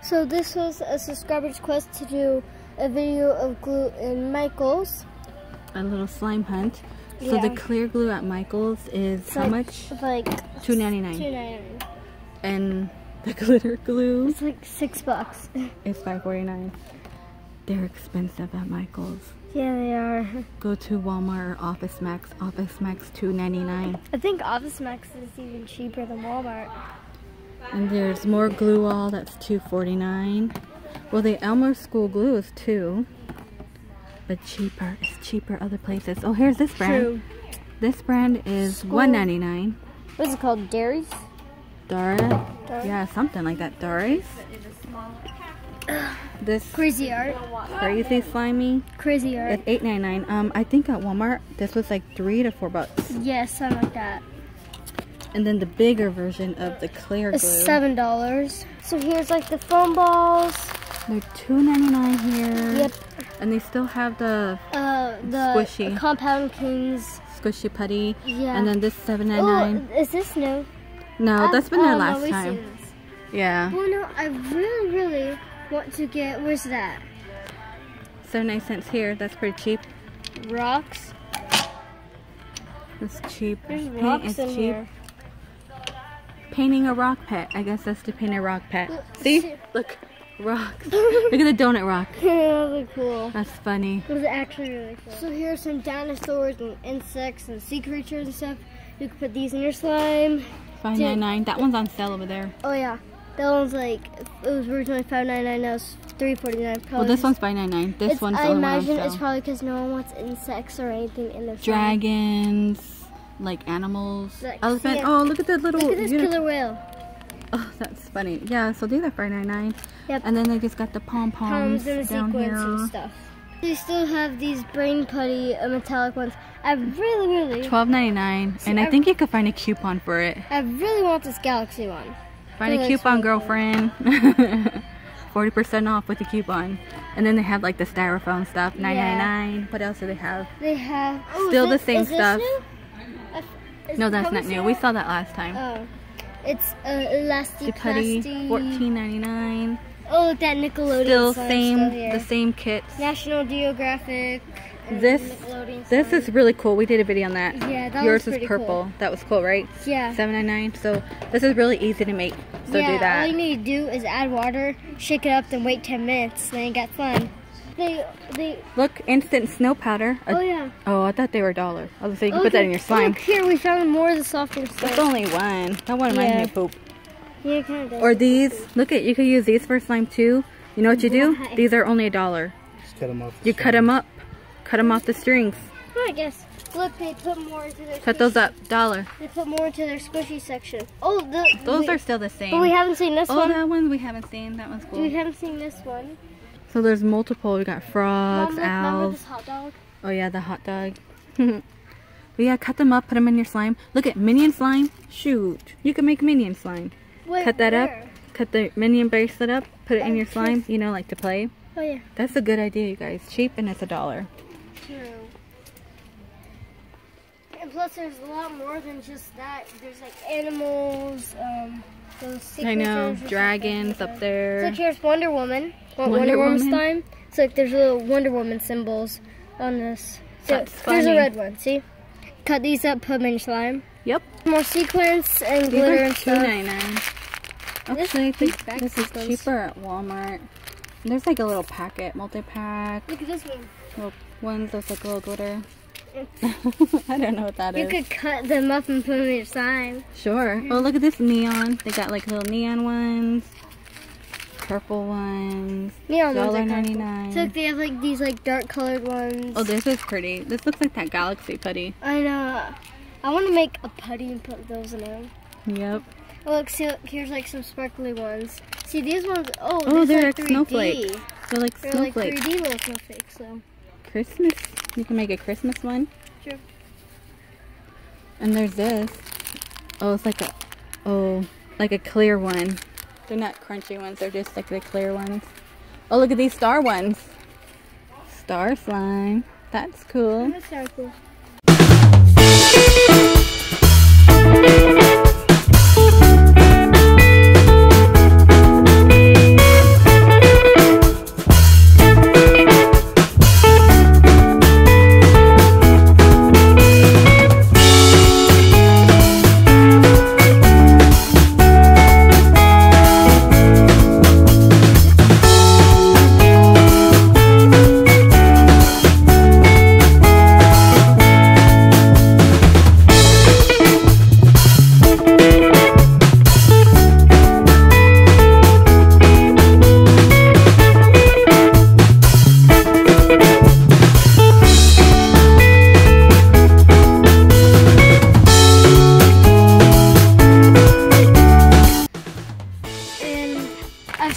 So this was a subscriber's request to do a video of glue in Michael's. A little slime hunt. So Yeah. the clear glue at Michael's is It's how much? Like $2.99. $2.99. And the glitter glue It's like $6. is $5.49. They're expensive at Michael's. Yeah, they are. Go to Walmart or Office Max. Office Max $2.99. I think Office Max is even cheaper than Walmart. And there's more glue all that's $2.49. Well, the Elmer School glue is $2, but cheaper. It's cheaper other places. Oh, here's this brand. True. This brand is $1.99. What's it called? Dairies? Dara? Yeah, something like that. Dara's. This Crazy Art. crazy slimy Crazy is Art. $8.99. I think at Walmart this was like $3 to $4. Yeah, something like that. And then the bigger version of the clear glue. It's $7. So here's like the foam balls. They're $2.99 here. Yep. And they still have the The Squishy. Compound Kings. squishy putty. Yeah. And then this $7.99. Oh, is this new? No, that's been there no, last we've time. seen this. Yeah. Well, no, I really want to get. Where's that? 79 cents here. That's pretty cheap. Rocks. It's cheap. There's Paint rocks is in cheap. here. Painting a rock pet. I guess that's to paint a rock pet. Look, See? Look. Rocks. Look at the donut rock. Those are cool. That's funny. It was actually really cool. So here's some dinosaurs and insects and sea creatures and stuff. You can put these in your slime. $5.99. That one's on sale over there. Oh yeah, that one's like, it was originally $5.99. Now it's $3.49. Well, this one's $5.99. This one's the I only one on imagine it's sale. probably because no one wants insects or anything in their slime. Dragons, like animals, Like, elephant. yeah. Oh, look at that little. Look at this killer whale. Oh, that's funny. Yeah, so these are $5.99. Yep. And then they just got the pom poms Palms and the down sequins here. and stuff. They still have these brain putty metallic ones. I really $12.99, and I think you could find a coupon for it. I really want this Galaxy one. Find It a looks coupon, really cool. girlfriend. 40% off with the coupon. And then they have like the styrofoam stuff, $9.99. What else do they have? They have Still the same stuff. No, that's probably not new. still- We saw that last time. Oh, it's elastic Putty, plastic. $14.99. Oh, look, that Nickelodeon Still sign same, still here. the same kits. National Geographic. and This Nickelodeon This sign. is really cool. We did a video on that. Yeah, that Yours was is pretty purple. cool. That was cool, right? Yeah. $7.99. So this is really easy to make. So yeah, do that. all you need to do is add water, shake it up, then wait 10 minutes. Then you got fun. They. Look, instant snow powder. Oh yeah. Oh, I thought they were $1. I was saying you can put that in your slime. Look here, we found more of the softening stuff. It's only one. That one reminds me of poop. Yeah, it kind of does. Or these. Look at, you could use these for slime too. You know what you do? Why? These are only $1. Just cut them off. You cut them up. Cut them off the strings. Oh, I guess. Look, they put more into their. Cut those squishy- up. $1. They put more into their squishy section. Oh, Those are still the same. But we haven't seen this Oh, one. that one we haven't seen. That one's We cool. haven't seen this one. So there's multiple. We got frogs, Mom, look, remember owls. this hot dog? Oh yeah, the hot dog. But yeah, cut them up, put them in your slime. Look at minion slime. Shoot, you can make minion slime. Wait, Cut that up. where? Cut the minion bracelet up. Put it in your Oh, slime. You know, like to play. Oh yeah. That's a good idea, you guys. Cheap and it's $1. True. And plus, there's a lot more than just that. There's like animals, those sea I know, creatures or dragons something. up there. So like here's Wonder Woman. Want Wonder Wonder Woman Woman? slime? So like there's little Wonder Woman symbols on this. So That's here's funny. a red one. See? Cut these up, put them in slime. Yep. More sequins and These glitter are and stuff. $2.99. Actually, I think back this is stickers. cheaper at Walmart. There's like a little packet, multi-pack. Look at this one. Little ones with like a little glitter. I don't know what that You is. could cut them up and put them in your slime. Sure. Oh, look at this neon. They got like little neon ones, purple ones. Neon ones are kinda cool. $1.99. So like, they have like these like dark colored ones. Oh, this is pretty. This looks like that Galaxy putty. I know. I want to make a putty and put those in them. Yep. Oh, look, see, look, here's like some sparkly ones. See, these ones, Oh, these they're are like 3D. snowflakes. They're like They're snowflakes. like 3D little snowflakes, so. Christmas. You can make a Christmas one. Sure. And there's this. Oh, it's like like a clear one. They're not crunchy ones. They're just like the clear ones. Oh, look at these star ones. Star slime. That's cool. That's kind of cool.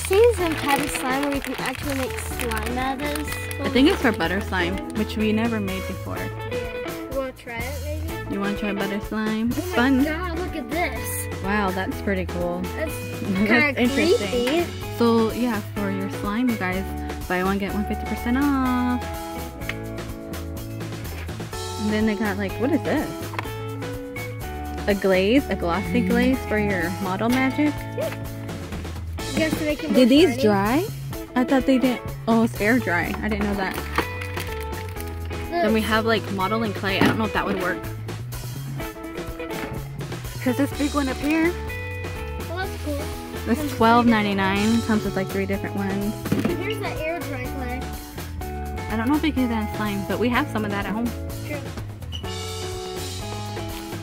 seen some type of slime where you can actually make slime out of this. I think it's for butter slime, which we never made before. You want to try it, maybe? You want to try butter slime? It's Oh my fun. god, look at this. Wow, that's pretty cool. That's That's kind of interesting. creepy. So yeah, for your slime, you guys, buy one get one 50% off. And then they got like, what is this? A glaze, a glossy glaze for your model magic. You have to make it more Did these shiny. dry? I thought they didn't. Oh, it's air dry. I didn't know that. Then we have like modeling clay. I don't know if that would work. Cause this big one up here, Well, that's cool. this $12.99 comes with like 3 different ones. Here's the air dry clay. I don't know if we can do that in slime, but we have some of that at home. True.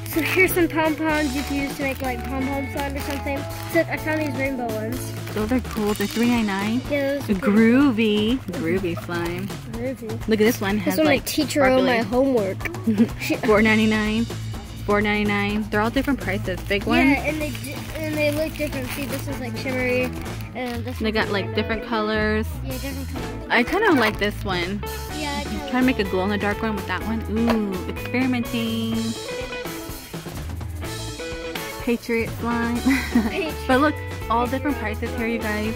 So here's some pom-poms you can use to make like pom-pom slime or something. So I found these rainbow ones. Those are cool. They're $3.99. Yeah, those are Groovy slime. groovy. Look at this one. This Has one like my teacher wrote my homework. $4.99. $4.99. They're all different prices. Big one. Yeah, and they look different. See, this is like shimmery, and this. They one's got like different colors. Yeah, different colors. I kind of like this one. Yeah, I kinda Try to make a glow in the dark one with that one. Ooh, experimenting. Patriot slime. But look, all different prices here, you guys.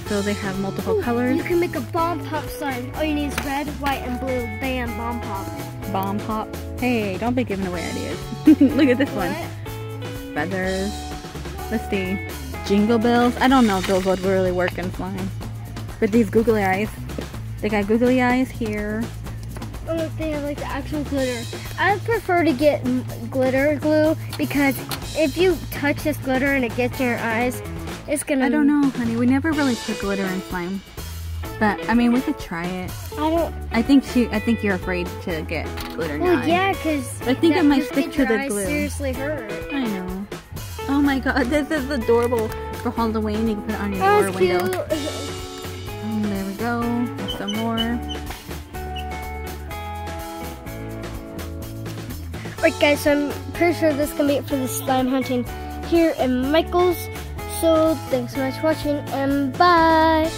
So they have multiple colors. You can make a bomb pop slime. All you need is red, white, and blue. Bam, bomb pop. Bomb pop. Hey, don't be giving away ideas. Look at this one. What? Feathers. Let's see. Jingle bells. I don't know if those would really work in slime. But these googly eyes. They got googly eyes here. Oh, look, they have like the actual glitter. I prefer to get glitter glue because if you touch this glitter and it gets in your eyes, it's gonna. I don't know, honey. We never really put glitter in slime. But I mean, we could try it. I think you're afraid to get glitter in your Well, eye. yeah, because I think it might stick to the glue. Seriously hurt. I know. Oh my god, this is adorable. For Halloween, you can put it on your Oh, door it's window. cute. There we go. There's some more. Alright guys, so I'm pretty sure this is going to be it for the slime hunting here in Michael's. So thanks so much for watching and bye!